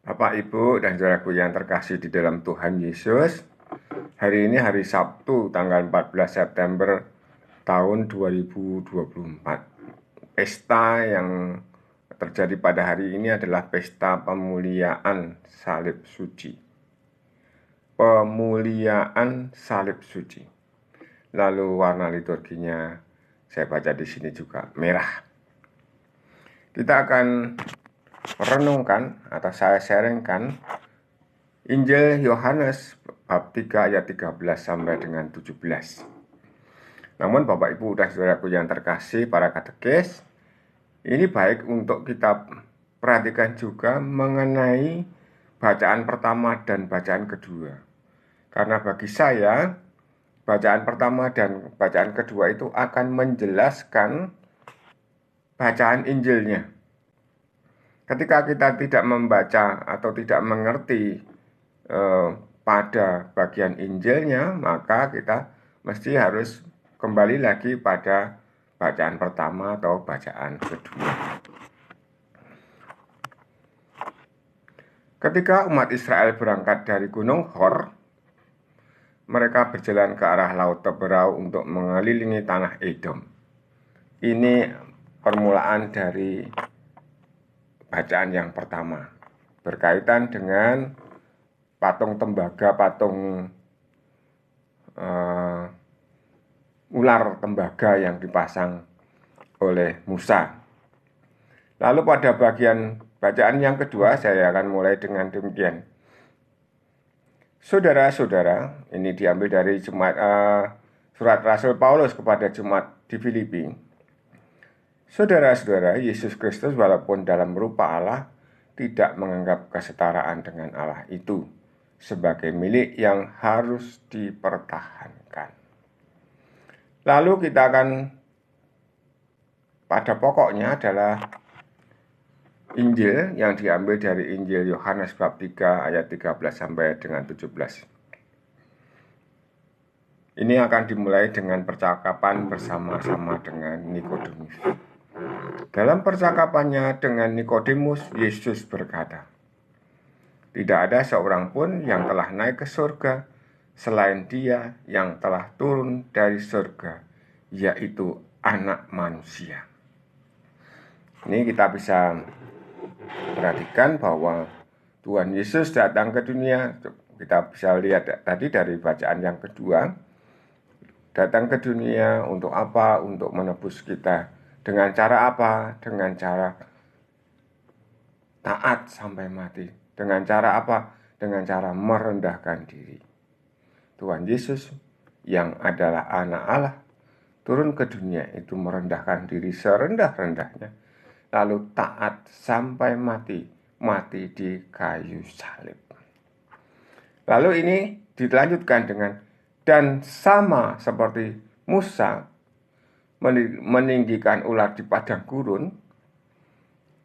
Bapak, Ibu, dan saudaraku yang terkasih di dalam Tuhan Yesus, hari ini hari Sabtu tanggal 14 September tahun 2024. Pesta yang terjadi pada hari ini adalah pesta pemuliaan salib suci. Pemuliaan salib suci. Lalu warna liturginya saya baca di sini juga merah. Kita akan renungkan atau saya sharingkan Injil Yohanes bab 3 ayat 13 sampai dengan 17. Namun Bapak Ibu dan saudaraku yang terkasih para katekis, ini baik untuk kita perhatikan juga mengenai bacaan pertama dan bacaan kedua. Karena bagi saya, bacaan pertama dan bacaan kedua itu akan menjelaskan bacaan Injilnya. Ketika kita tidak membaca atau tidak mengerti pada bagian Injilnya, maka kita mesti harus kembali lagi pada bacaan pertama atau bacaan kedua. Ketika umat Israel berangkat dari Gunung Hor, mereka berjalan ke arah Laut Teberau untuk mengelilingi tanah Edom. Ini permulaan dari bacaan yang pertama, berkaitan dengan patung tembaga, patung ular tembaga yang dipasang oleh Musa. Lalu pada bagian bacaan yang kedua, saya akan mulai dengan demikian. Saudara-saudara, ini diambil dari surat Rasul Paulus kepada jemaat di Filipi. Saudara-saudara, Yesus Kristus walaupun dalam rupa Allah tidak menganggap kesetaraan dengan Allah itu sebagai milik yang harus dipertahankan. Lalu kita akan pada pokoknya adalah Injil yang diambil dari Injil Yohanes bab 3 ayat 13 sampai dengan 17. Ini akan dimulai dengan percakapan bersama-sama dengan Nikodemus. Dalam percakapannya dengan Nikodemus, Yesus berkata, "Tidak ada seorang pun yang telah naik ke surga selain Dia yang telah turun dari surga, yaitu Anak Manusia." Ini kita bisa perhatikan bahwa Tuhan Yesus datang ke dunia. Kita bisa lihat tadi dari bacaan yang kedua, datang ke dunia untuk apa? Untuk menebus kita. Dengan cara apa? Dengan cara taat sampai mati. Dengan cara apa? Dengan cara merendahkan diri. Tuhan Yesus yang adalah anak Allah turun ke dunia itu merendahkan diri serendah-rendahnya, lalu taat sampai mati, mati di kayu salib. Lalu ini dilanjutkan dengan, dan sama seperti Musa meninggikan ular di padang gurun,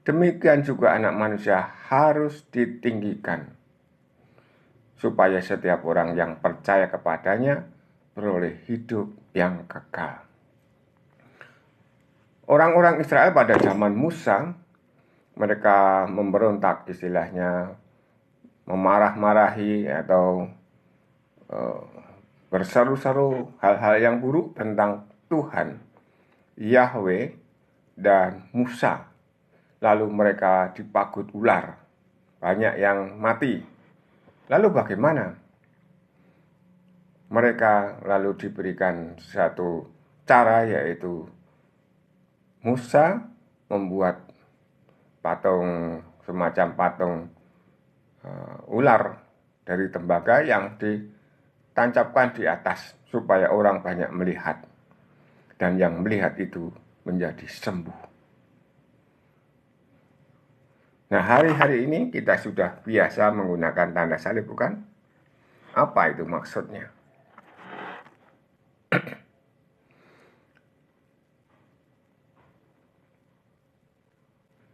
demikian juga Anak Manusia harus ditinggikan, supaya setiap orang yang percaya kepadanya beroleh hidup yang kekal. Orang-orang Israel pada zaman Musa, mereka memberontak, istilahnya memarah-marahi atau berseru-seru hal-hal yang buruk tentang Tuhan, Yahweh, dan Musa. Lalu mereka dipagut ular, banyak yang mati. Lalu bagaimana? Mereka lalu diberikan satu cara, yaitu Musa membuat patung, semacam patung ular dari tembaga yang ditancapkan di atas supaya orang banyak melihat, dan yang melihat itu menjadi sembuh. Nah, hari-hari ini kita sudah biasa menggunakan tanda salib, bukan? Apa itu maksudnya?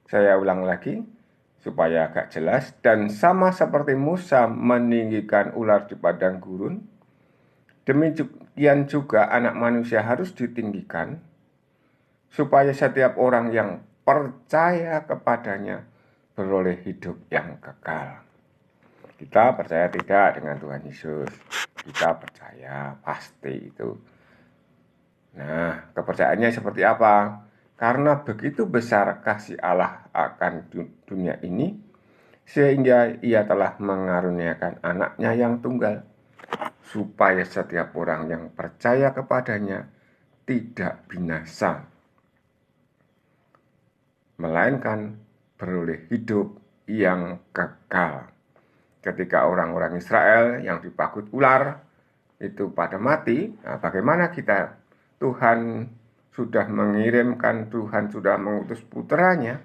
Saya ulang lagi supaya agak jelas. Dan sama seperti Musa meninggikan ular di padang gurun, demikian juga Anak Manusia harus ditinggikan, supaya setiap orang yang percaya kepadanya beroleh hidup yang kekal. Kita percaya tidak dengan Tuhan Yesus? Kita percaya, pasti itu. Nah, kepercayaannya seperti apa? Karena begitu besar kasih Allah akan dunia ini, sehingga ia telah mengaruniakan anaknya yang tunggal, supaya setiap orang yang percaya kepadanya tidak binasa, melainkan beroleh hidup yang kekal. Ketika orang-orang Israel yang dipagut ular itu pada mati, nah bagaimana kita? Tuhan sudah mengirimkan, Tuhan sudah mengutus putranya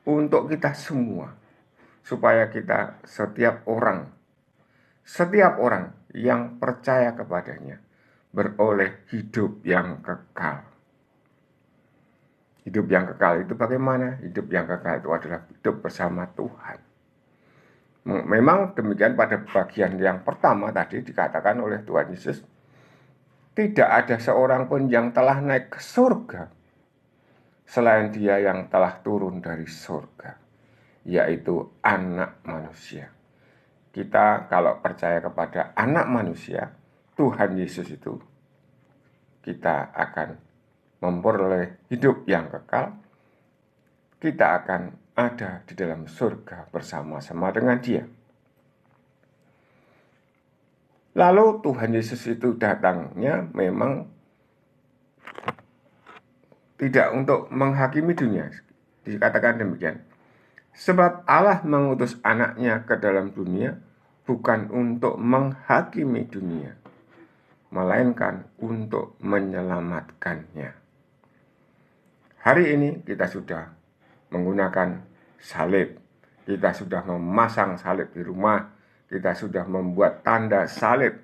untuk kita semua, supaya kita setiap orang yang percaya kepadanya beroleh hidup yang kekal. Hidup yang kekal itu bagaimana? Hidup yang kekal itu adalah hidup bersama Tuhan. Memang demikian pada bagian yang pertama tadi dikatakan oleh Tuhan Yesus, tidak ada seorang pun yang telah naik ke surga selain Dia yang telah turun dari surga, yaitu Anak Manusia. Kita kalau percaya kepada Anak Manusia, Tuhan Yesus itu, kita akan memperoleh hidup yang kekal. Kita akan ada di dalam surga bersama-sama dengan Dia. Lalu Tuhan Yesus itu datangnya memang tidak untuk menghakimi dunia. Dikatakan demikian. Sebab Allah mengutus anaknya ke dalam dunia bukan untuk menghakimi dunia, melainkan untuk menyelamatkannya. Hari ini kita sudah menggunakan salib. Kita sudah memasang salib di rumah. Kita sudah membuat tanda salib,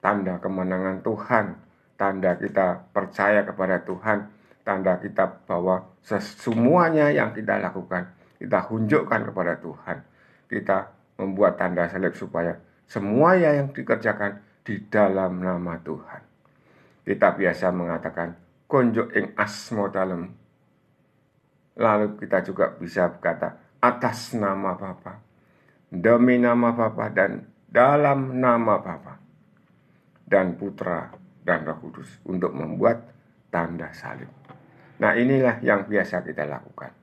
tanda kemenangan Tuhan, tanda kita percaya kepada Tuhan, tanda kita bahwa semuanya yang kita lakukan, kita tunjukkan kepada Tuhan. Kita membuat tanda salib supaya semuanya yang dikerjakan di dalam nama Tuhan. Kita biasa mengatakan konjuk ing asmo dalem. Lalu kita juga bisa berkata atas nama Bapa, demi nama Bapa, dan dalam nama Bapa dan Putra dan Roh Kudus, untuk membuat tanda salib. Nah, inilah yang biasa kita lakukan.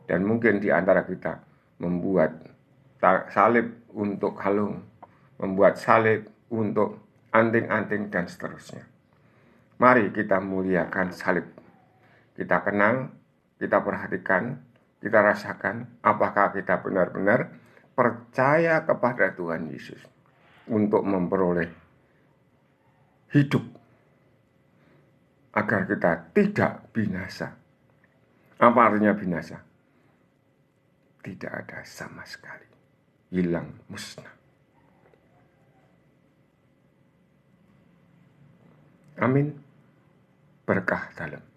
Dan mungkin di antara kita membuat salib untuk kalung, membuat salib untuk anting-anting dan seterusnya. Mari kita muliakan salib. Kita kenang, kita perhatikan, kita rasakan apakah kita benar-benar percaya kepada Tuhan Yesus untuk memperoleh hidup agar kita tidak binasa. Apa artinya binasa? Tidak ada sama sekali, hilang, musnah. Amin. Berkah dalam.